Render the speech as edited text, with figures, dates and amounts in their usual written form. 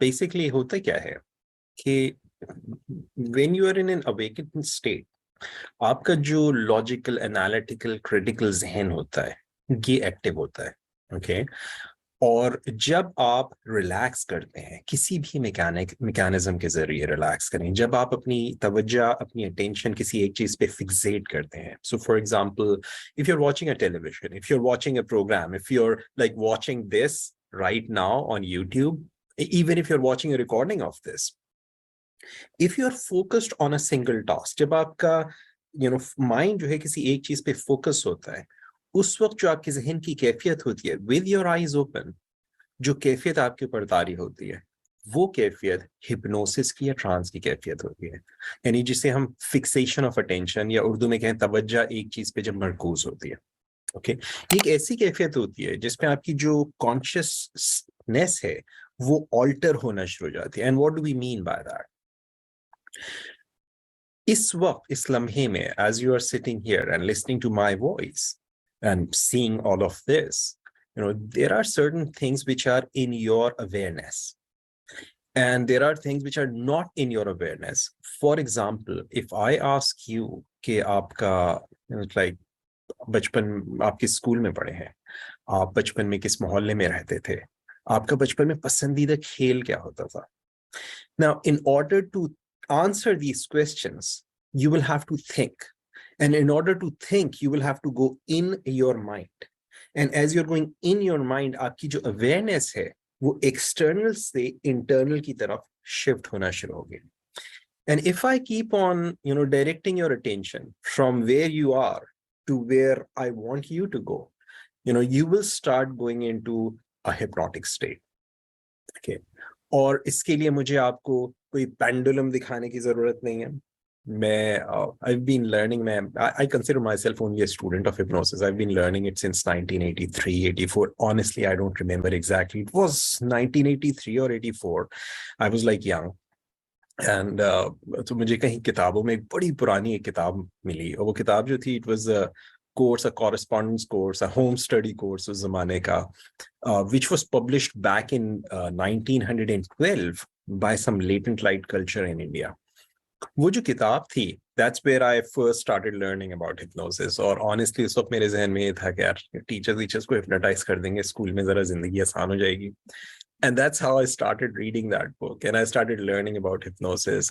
Basically होता क्या है कि when you are in an awakened state, आपका जो लॉजिकल एनालिटिकल क्रिटिकल जहन होता है ये एक्टिव होता है। ओके और जब आप रिलैक्स करते हैं किसी भी मैकेनिज्म के जरिए रिलैक्स करें, जब आप अपनी तवज्जो अपनी अटेंशन किसी एक चीज पे फिक्सेट करते हैं, so for example if you are watching a television, if you are watching a program, if you are like watching this right now on YouTube, even if you're watching a recording of this, if you're focused on a single task, जब आपका mind जो है किसी एक चीज पे focus होता है, उस वक्त जो आपके जहन की कैफियत होती है विद योर आईज ओपन, जो कैफियत आपके ऊपर तारी होती है, वो कैफियत हिप्नोसिस की या ट्रांस की कैफियत होती है। यानी जिसे हम फिक्सेशन ऑफ अटेंशन या उर्दू में कहें तवज्जो एक चीज पे जब मरकूज होती है। ओके ये एक ऐसी कैफियत होती है जिसमें आपकी जो कॉन्शियसनेस है वो ऑल्टर होना शुरू हो जाती है। And what do we mean by that? इस वक्त इस लम्हे में as you are sitting here and listening to my voice and seeing all of this, there are certain things which are in your awareness and there are things which are not in your awareness. For example, if I ask you कि आपका like बचपन आप किस school में पढ़े हैं, आप बचपन में किस मोहल्ले में रहते थे, आपका बचपन में पसंदीदा खेल क्या होता था? Now, in order to answer these questions, you will have to think. And in order to think, you will have to go in your mind. And as you're going in your mind, आपकी जो awareness है, वो external से internal की तरफ shift होना शुरू होगी. And if I keep on, directing your attention from where you are to where I want you to go, you will start going into a hypnotic state. Okay. और इसके लिए मुझे आपको कोई पेंडुलम दिखाने की जरूरत नहीं है। मैं I've been learning, I consider myself only a student of hypnosis. I've been learning it since 1983, 84. Honestly, I don't remember exactly. It was 1983 or 84. I was like young. And तो मुझे कहीं किताबों में एक बड़ी पुरानी एक किताब मिली, और वो किताब जो थी, it was a course, a correspondence course, a home study course उस जमाने का, which was published back in 1912 by some latent light culture in India. वो जो किताब थी, that's where I first started learning about hypnosis. और honestly उस वक्त मेरे जहन में ये था कि यार टीचर्स को hypnotize कर देंगे स्कूल में, जरा जिंदगी आसान हो जाएगी. And that's how I started reading that book and I started learning about hypnosis.